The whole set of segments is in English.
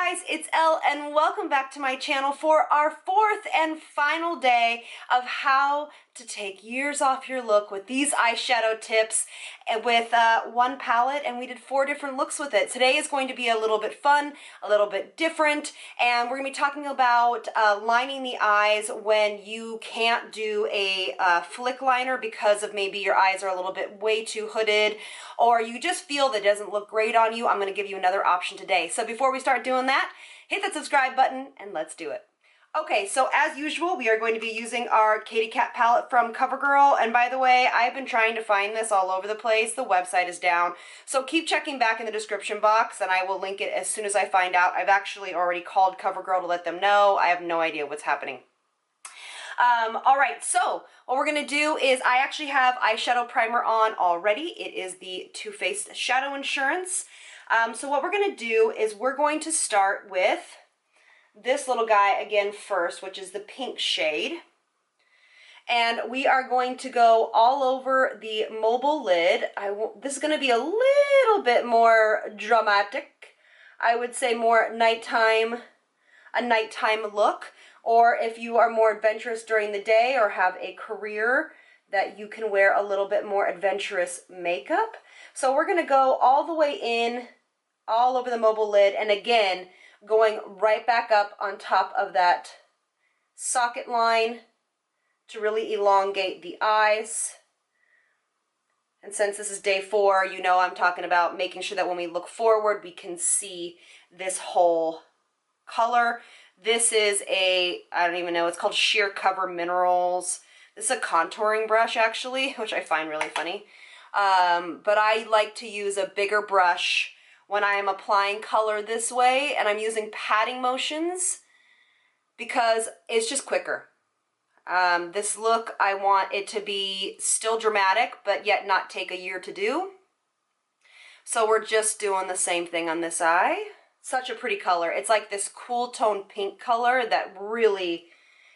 guys, it's Elle and welcome back to my channel for our fourth and final day of how to take years off your look with these eyeshadow tips and with one palette, and we did 4 different looks with it. Today is going to be a little bit fun, a little bit different, and we're going to be talking about lining the eyes when you can't do a flick liner because of maybe your eyes are a little bit way too hooded, or you just feel that it doesn't look great on you. I'm going to give you another option today. So before we start doing that, hit that subscribe button and let's do it. Okay, so as usual, we are going to be using our Katy Cat palette from CoverGirl. And by the way, I've been trying to find this all over the place. The website is down. So keep checking back in the description box and I will link it as soon as I find out. I've actually already called CoverGirl to let them know. I have no idea what's happening. All right, so what we're going to do is I actually have eyeshadow primer on already. It is the Too Faced Shadow Insurance. So what we're going to do is we're going to start with this little guy again first, which is the pink shade. And we are going to go all over the mobile lid. This is going to be a little bit more dramatic. I would say more a nighttime look. Or if you are more adventurous during the day or have a career that you can wear a little bit more adventurous makeup. So we're going to go all the way in, all over the mobile lid, and again, going right back up on top of that socket line to really elongate the eyes. And since this is day 4, you know I'm talking about making sure that when we look forward, we can see this whole color. This is I don't even know, it's called Sheer Cover Minerals. This is a contouring brush actually, which I find really funny. But I like to use a bigger brush when I am applying color this way, and I'm using patting motions because it's just quicker. This look, I want it to be still dramatic, but yet not take a year to do. So we're just doing the same thing on this eye. Such a pretty color. It's like this cool tone pink color that really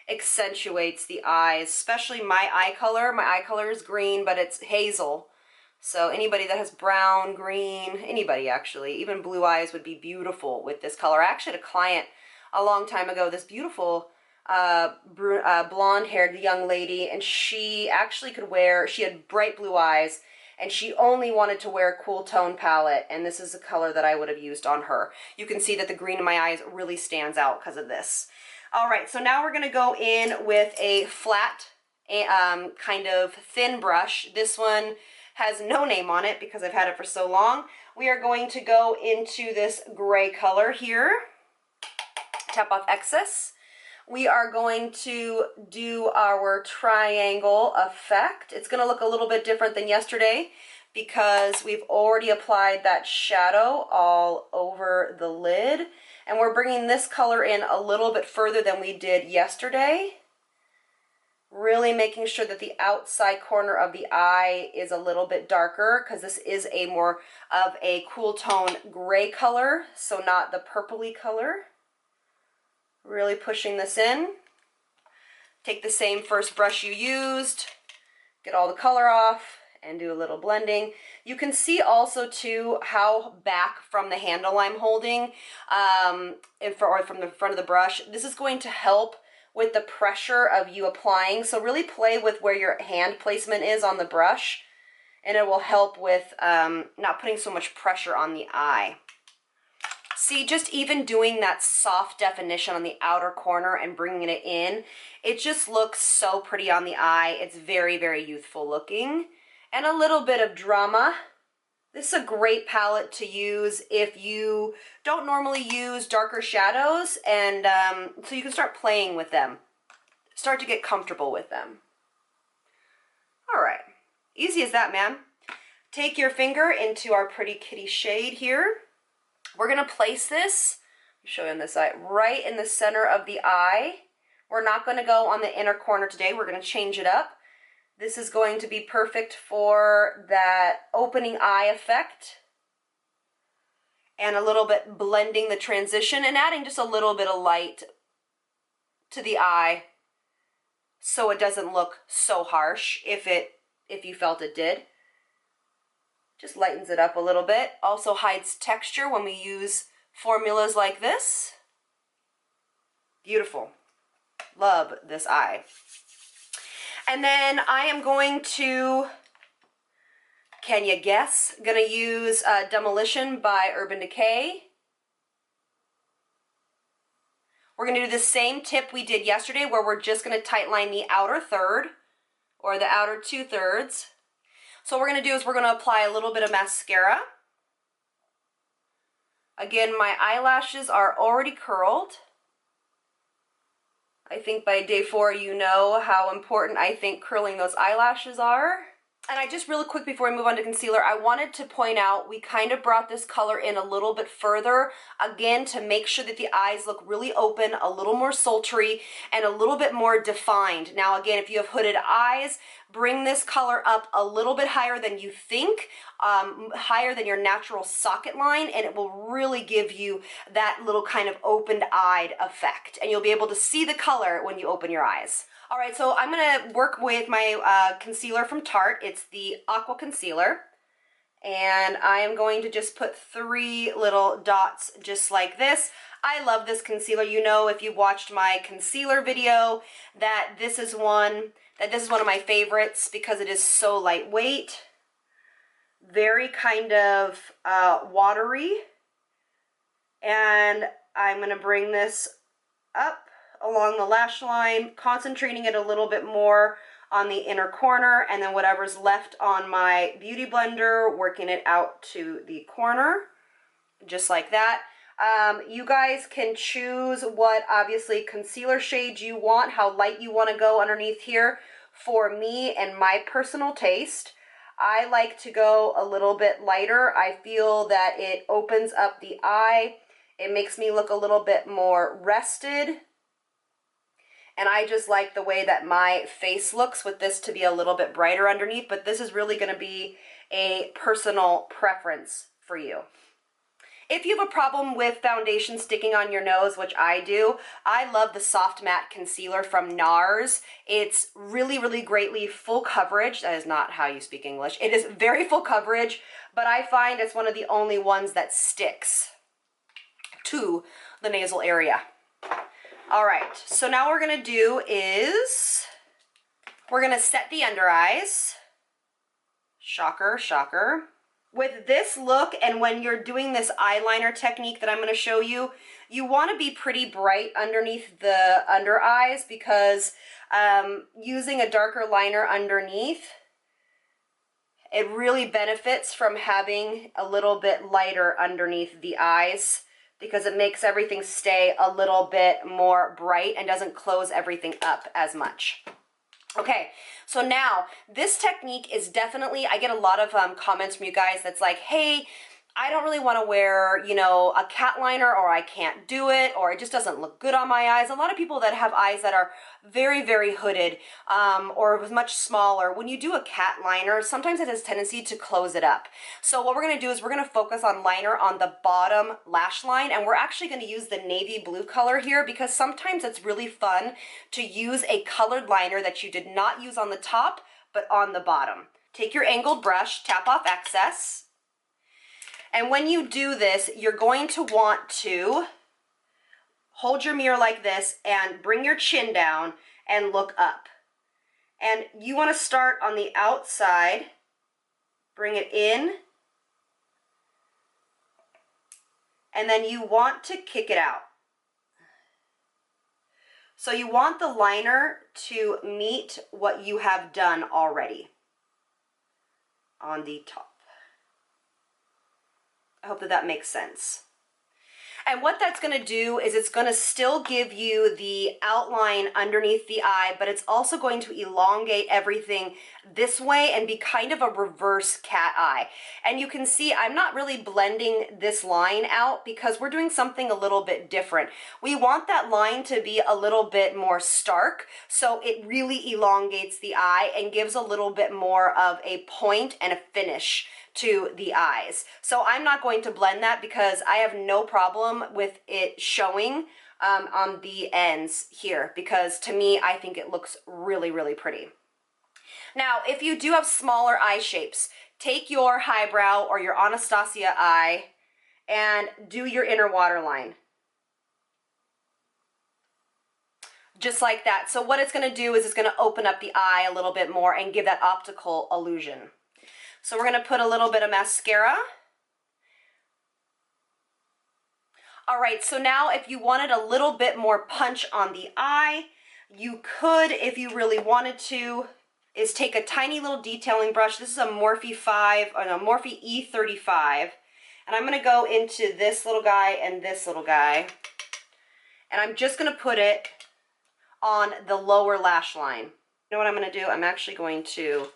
accentuates the eyes, especially my eye color. My eye color is green, but it's hazel. So anybody that has brown, green, anybody actually, even blue eyes would be beautiful with this color. I actually had a client a long time ago, this beautiful blonde-haired young lady, and she actually she had bright blue eyes, and she only wanted to wear a cool tone palette, and this is the color that I would have used on her. You can see that the green in my eyes really stands out because of this. All right, so now we're going to go in with a flat, kind of thin brush. This one has no name on it because I've had it for so long. We are going to go into this gray color here, tap off excess. We are going to do our triangle effect. It's going to look a little bit different than yesterday because we've already applied that shadow all over the lid. And we're bringing this color in a little bit further than we did yesterday. Really making sure that the outside corner of the eye is a little bit darker because this is a more of a cool tone gray color, so not the purpley color. Really pushing this in. Take the same first brush you used, get all the color off, and do a little blending. You can see also too how back from the handle I'm holding, or from the front of the brush, this is going to help with the pressure of you applying. So really play with where your hand placement is on the brush, and it will help with not putting so much pressure on the eye. See, just even doing that soft definition on the outer corner and bringing it in, it just looks so pretty on the eye. It's very, very youthful looking. And a little bit of drama. This is a great palette to use if you don't normally use darker shadows, and so you can start playing with them. Start to get comfortable with them. All right, easy as that, man. Take your finger into our pretty kitty shade here. We're gonna place this, I'll show you on this side, right in the center of the eye. We're not gonna go on the inner corner today. We're gonna change it up. This is going to be perfect for that opening eye effect and a little bit blending the transition and adding just a little bit of light to the eye so it doesn't look so harsh if you felt it did. Just lightens it up a little bit. Also hides texture when we use formulas like this. Beautiful. Love this eye. And then I am going to, can you guess? Gonna use Demolition by Urban Decay. We're gonna do the same tip we did yesterday where we're just gonna tightline the outer third or the outer 2/3. So what we're gonna do is we're gonna apply a little bit of mascara. Again, my eyelashes are already curled. I think by day 4 you know how important I think curling those eyelashes are. And I just really quick before we move on to concealer, I wanted to point out we kind of brought this color in a little bit further, again, to make sure that the eyes look really open, a little more sultry, and a little bit more defined. Now, again, if you have hooded eyes, bring this color up a little bit higher than you think, higher than your natural socket line, and it will really give you that little kind of opened-eyed effect. And you'll be able to see the color when you open your eyes. All right, so I'm gonna work with my concealer from Tarte. It's the Aqua Concealer. And I am going to just put 3 little dots just like this. I love this concealer. You know, if you watched my concealer video, that this is one of my favorites because it is so lightweight, very kind of watery. And I'm gonna bring this up along the lash line, concentrating it a little bit more on the inner corner, and then whatever's left on my beauty blender, working it out to the corner, just like that. You guys can choose what, obviously, concealer shades you want, how light you want to go underneath here. For me and my personal taste, I like to go a little bit lighter. I feel that it opens up the eye. It makes me look a little bit more rested. And I just like the way that my face looks with this to be a little bit brighter underneath, but this is really going to be a personal preference for you. If you have a problem with foundation sticking on your nose, which I do, I love the Soft Matte Concealer from NARS. It's really, really greatly full coverage. That is not how you speak English. It is very full coverage, but I find it's one of the only ones that sticks to the nasal area. All right, so now what we're gonna do is we're gonna set the under eyes. Shocker, shocker. With this look, and when you're doing this eyeliner technique that I'm gonna show you, you wanna be pretty bright underneath the under eyes because using a darker liner underneath, it really benefits from having a little bit lighter underneath the eyes, because it makes everything stay a little bit more bright and doesn't close everything up as much. Okay, so now this technique is definitely, I get a lot of comments from you guys that's like, hey, I don't really want to wear, you know, a cat liner, or I can't do it, or it just doesn't look good on my eyes. A lot of people that have eyes that are very, very hooded or much smaller, when you do a cat liner, sometimes it has a tendency to close it up. So what we're going to do is we're going to focus on liner on the bottom lash line, and we're actually going to use the navy blue color here because sometimes it's really fun to use a colored liner that you did not use on the top, but on the bottom. Take your angled brush, tap off excess. And when you do this, you're going to want to hold your mirror like this and bring your chin down and look up. And you want to start on the outside, bring it in, and then you want to kick it out. So you want the liner to meet what you have done already on the top. I hope that that makes sense. And what that's going to do is it's going to still give you the outline underneath the eye, but it's also going to elongate everything this way and be kind of a reverse cat eye. And you can see I'm not really blending this line out because we're doing something a little bit different. We want that line to be a little bit more stark, so it really elongates the eye and gives a little bit more of a point and a finish to the eyes. So I'm not going to blend that because I have no problem with it showing on the ends here, because to me, I think it looks really, really pretty. Now, if you do have smaller eye shapes, take your highbrow or your Anastasia eye and do your inner waterline. Just like that. So what it's going to do is it's going to open up the eye a little bit more and give that optical illusion. So we're going to put a little bit of mascara. All right, so now if you wanted a little bit more punch on the eye, you could, if you really wanted to, is take a tiny little detailing brush. This is a Morphe Morphe E35. And I'm going to go into this little guy and this little guy. And I'm just going to put it on the lower lash line. You know what I'm going to do? I'm actually going to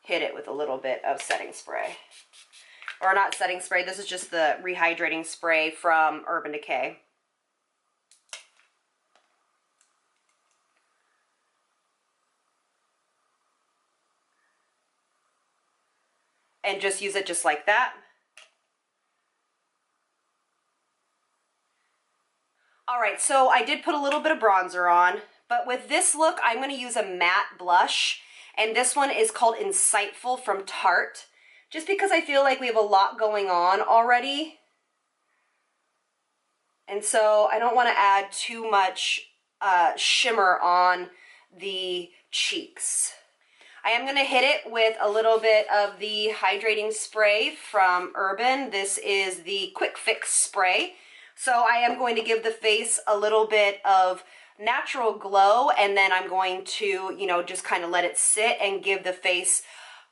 hit it with a little bit of setting spray. Or not setting spray, this is just the rehydrating spray from Urban Decay. And just use it just like that. All right, so I did put a little bit of bronzer on, but with this look, I'm going to use a matte blush, and this one is called Insightful from Tarte, just because I feel like we have a lot going on already, and so I don't want to add too much shimmer on the cheeks. I am going to hit it with a little bit of the hydrating spray from Urban. This is the Quick Fix spray. So I am going to give the face a little bit of natural glow, and then I'm going to, you know, just kind of let it sit and give the face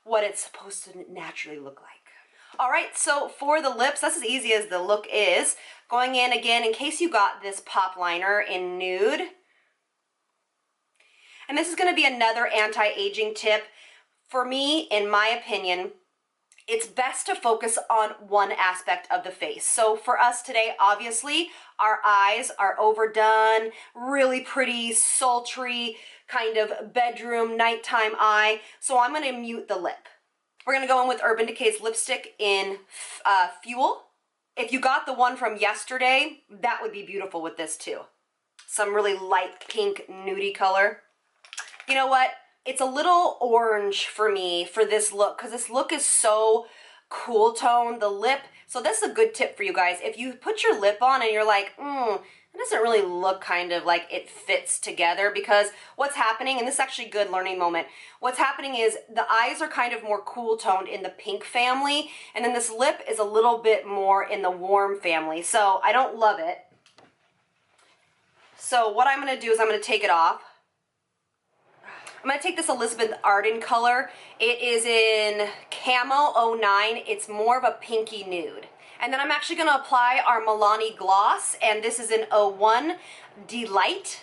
what it's supposed to naturally look like. All right, so for the lips, that's as easy as the look is. Going in again, in case you got this pop liner in Nude. And this is going to be another anti-aging tip. For me, in my opinion, it's best to focus on one aspect of the face. So for us today, obviously, our eyes are overdone, really pretty, sultry, kind of bedroom, nighttime eye. So I'm going to mute the lip. We're going to go in with Urban Decay's lipstick in Fuel. If you got the one from yesterday, that would be beautiful with this too. Some really light pink nudie color. You know what? It's a little orange for me for this look because this look is so cool tone. The lip, so this is a good tip for you guys. If you put your lip on and you're like, it doesn't really look kind of like it fits together, because what's happening, and this is actually a good learning moment, what's happening is the eyes are kind of more cool toned in the pink family, and then this lip is a little bit more in the warm family. So I don't love it. So what I'm going to do is I'm going to take it off. I'm going to take this Elizabeth Arden color. It is in Camo 09. It's more of a pinky nude. And then I'm actually going to apply our Milani gloss, and this is in 01 Delight.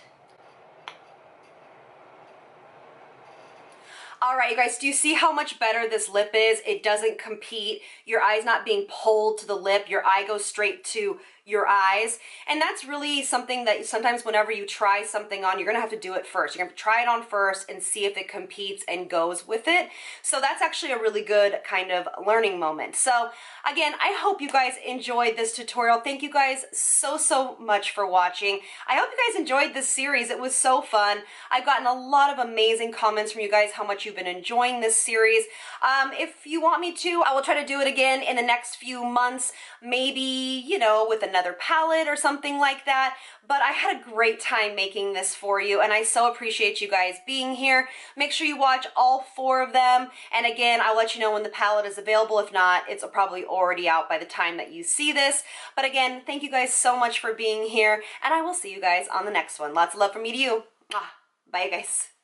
All right, you guys, do you see how much better this lip is? It doesn't compete. Your eye's not being pulled to the lip. Your eye goes straight to your eyes. And that's really something that sometimes whenever you try something on, you're gonna have to do it first. You're gonna try it on first and see if it competes and goes with it. So that's actually a really good kind of learning moment. So again, I hope you guys enjoyed this tutorial. Thank you guys so much for watching. I hope you guys enjoyed this series. It was so fun. I've gotten a lot of amazing comments from you guys how much you've been enjoying this series. If you want me to, I will try to do it again in the next few months, maybe, you know, with another palette or something like that. But I had a great time making this for you, and I so appreciate you guys being here. Make sure you watch all 4 of them, and again, I'll let you know when the palette is available. If not, it's probably already out by the time that you see this. But again, thank you guys so much for being here, and I will see you guys on the next one. Lots of love from me to you. Bye, you guys.